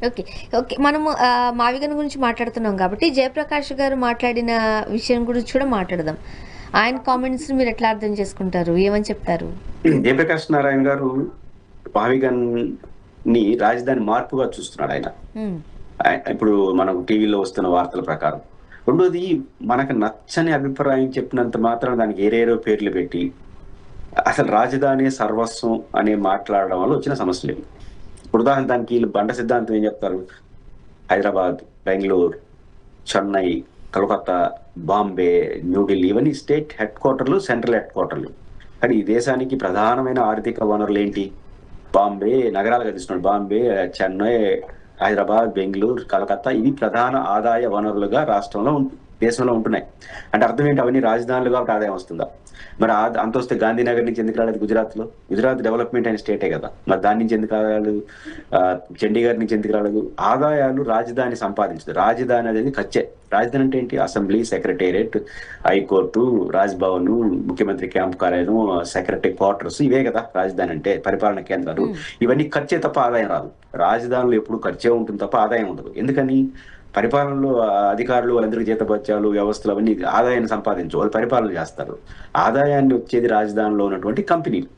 Okay. Okay. మనము 'మావిగన్' గురించి మాట్లాడుతున్నాం కాబట్టి, జయప్రకాష్ గారు మాట్లాడిన విషయం గురించి కూడా మాట్లాడదాం. ఆయన కామెంట్స్‌ని మీరెట్లా అర్థం చేసుకుంటారు? ఏమని చెప్తారు? జయప్రకాష్ నారాయణ గారు భావిగన్ ని రాజధాని మార్పుగా చూస్తున్నాడు ఆయన. హ్మ్. ఇప్పుడు మనకు టీవీలో వస్తున్న వార్తల ప్రకారం. రెండోది, మనకు నచ్చని అభిప్రాయం చెప్పినంత మాత్రం దానికి ఏరేరో పేర్లు పెట్టి అసలు రాజధాని సర్వస్వం అనే మాట్లాడడం వల్ల వచ్చిన సమస్యలు ఇవి. ఇప్పుడు ఉదాహరణ దానికి వీళ్ళు బండ సిద్ధాంతం ఏం చెప్తారు? హైదరాబాద్, బెంగళూరు, చెన్నై, కలకత్తా, బాంబే, న్యూఢిల్లీ ఇవన్నీ స్టేట్ హెడ్ క్వార్టర్లు, సెంట్రల్ హెడ్ క్వార్టర్లు. కానీ ఈ దేశానికి ప్రధానమైన ఆర్థిక వనరులు ఏంటి? బాంబే నగరాలుగా తీసుకున్నాడు. బాంబే, చెన్నై, హైదరాబాద్, బెంగళూరు, కలకత్తా ఇవి ప్రధాన ఆదాయ వనరులుగా రాష్ట్రంలో దేశంలో ఉంటున్నాయి. అంటే అర్థం ఏంటి? అవన్నీ రాజధానులు కాబట్టి ఆదాయం వస్తుందా? మరి అంత వస్తే గాంధీనగర్ నుంచి ఎందుకు రాలేదు గుజరాత్ లో? గుజరాత్ డెవలప్మెంట్ అయిన స్టేటే కదా, మరి దాని నుంచి ఎందుకు రాలేదు? చండీగఢ్ నుంచి ఎందుకు రాలేదు? ఆదాయాలు రాజధాని సంపాదించదు. రాజధాని అనేది ఖర్చే. రాజధాని అంటే ఏంటి? అసెంబ్లీ, సెక్రటేరియట్, హైకోర్టు, రాజ్భవన్, ముఖ్యమంత్రి క్యాంప్ కార్యాలయం, సెక్రటరీ క్వార్టర్స్ ఇవే కదా రాజధాని అంటే, పరిపాలన కేంద్రాలు. ఇవన్నీ ఖర్చే తప్ప ఆదాయం రాదు. రాజధానిలో ఎప్పుడు ఖర్చే ఉంటుంది తప్ప ఆదాయం ఉండదు. ఎందుకని? పరిపాలనలో అధికారులు వాళ్ళందరికీ జీతభత్యాలు, వ్యవస్థలు అవన్నీ ఆదాయాన్ని సంపాదించు, వాళ్ళు పరిపాలన చేస్తారు. ఆదాయాన్ని వచ్చేది రాజధానిలో ఉన్నటువంటి కంపెనీలు.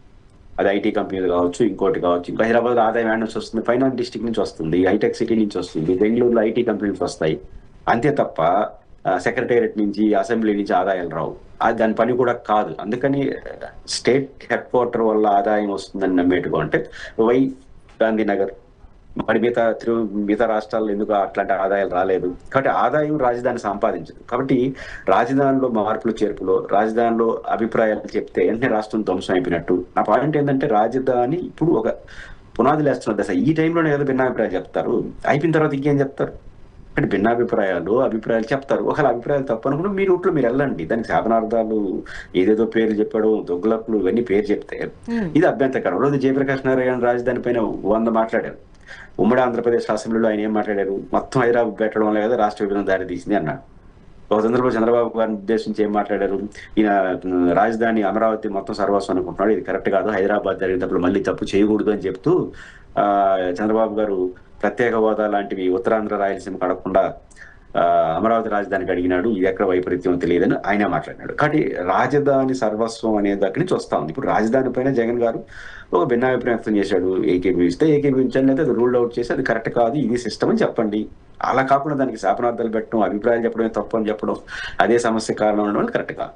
అది ఐటీ కంపెనీలు కావచ్చు, ఇంకోటి కావచ్చు. ఇంకా హైదరాబాద్ ఆదాయం ఎక్కడ నుంచి వస్తుంది? ఫైనాన్స్ డిస్ట్రిక్ట్ నుంచి వస్తుంది, హైటెక్ సిటీ నుంచి వస్తుంది, బెంగళూరులో ఐటీ కంపెనీస్ వస్తాయి. అంతే తప్ప సెక్రటేరియట్ నుంచి, అసెంబ్లీ నుంచి ఆదాయాలు రావు. అది దాని పని కూడా కాదు. అందుకని స్టేట్ హెడ్ క్వార్టర్ వల్ల ఆదాయం వస్తుందని నమ్మేట్టుగా అంటే వై గాంధీనగర్, మరి మిగతా రాష్ట్రాల్లో ఎందుకు అట్లాంటి ఆదాయాలు రాలేదు? కాబట్టి ఆదాయం రాజధాని సంపాదించదు. కాబట్టి రాజధానిలో మార్పులు చేర్పులో, రాజధానిలో అభిప్రాయాలు చెప్తే వెంటనే రాష్ట్రం ధ్వంసం అయిపోయినట్టు. నా పాయింట్ ఏంటంటే, రాజధాని ఇప్పుడు ఒక పునాదులు వేస్తున్న దశ. ఈ టైంలోనే ఏదో భిన్నాభిప్రాయాలు చెప్తారు, అయిపోయిన తర్వాత ఇంకేం చెప్తారు? అంటే అభిప్రాయాలు చెప్తారు. ఒకవేళ అభిప్రాయాలు తప్పు అనుకున్న మీ రూట్లో మీరు వెళ్ళండి. దానికి శాపనార్థాలు, ఏదేదో పేర్లు చెప్పడం, దొంగలకులు ఇవన్నీ పేరు చెప్తే ఇది అభ్యంతరకరం. రోజు జయప్రకాష్ నారాయణ రాజధాని పైన 100 మాట్లాడారు. ఉమ్మడి ఆంధ్రప్రదేశ్ అసెంబ్లీలో ఆయన ఏం మాట్లాడారు? మొత్తం హైదరాబాద్ పెట్టడం వల్ల కదా రాష్ట్ర విభజన దారి తీసింది అన్నాడు. ఒక సందర్భంలో చంద్రబాబు గారిని ఉద్దేశించి ఏం మాట్లాడారు? ఈయన రాజధాని అమరావతి మొత్తం సర్వస్వం అనుకుంటున్నాడు, ఇది కరెక్ట్ కాదు, హైదరాబాద్ జరిగినప్పుడు మళ్ళీ తప్పు చేయకూడదు అని చెప్తూ చంద్రబాబు గారు ప్రత్యేక హోదా లాంటివి ఉత్తరాంధ్ర, రాయలసీమ కడగకుండా అమరావతి రాజధానికి అడిగినాడు. ఇది ఎక్కడ వైపరీత్యం తెలియదని ఆయన మాట్లాడినాడు. కాబట్టి రాజధాని సర్వస్వం అనేది అక్కడి నుంచి వస్తా ఉంది. ఇప్పుడు రాజధాని పైన జగన్ గారు ఒక భిన్నాభిప్రాయం వ్యక్తం చేశాడు. ఏకీభవించండి, లేదా అది రూల్డ్ అవుట్ చేసి అది కరెక్ట్ కాదు, ఇది సిస్టమ్ అని చెప్పండి. అలా కాకుండా దానికి శాపనార్థాలు పెట్టడం, అభిప్రాయాలు చెప్పడమే తప్పు అని చెప్పడం, అదే సమస్య కారణం ఉండడం కరెక్ట్ కాదు.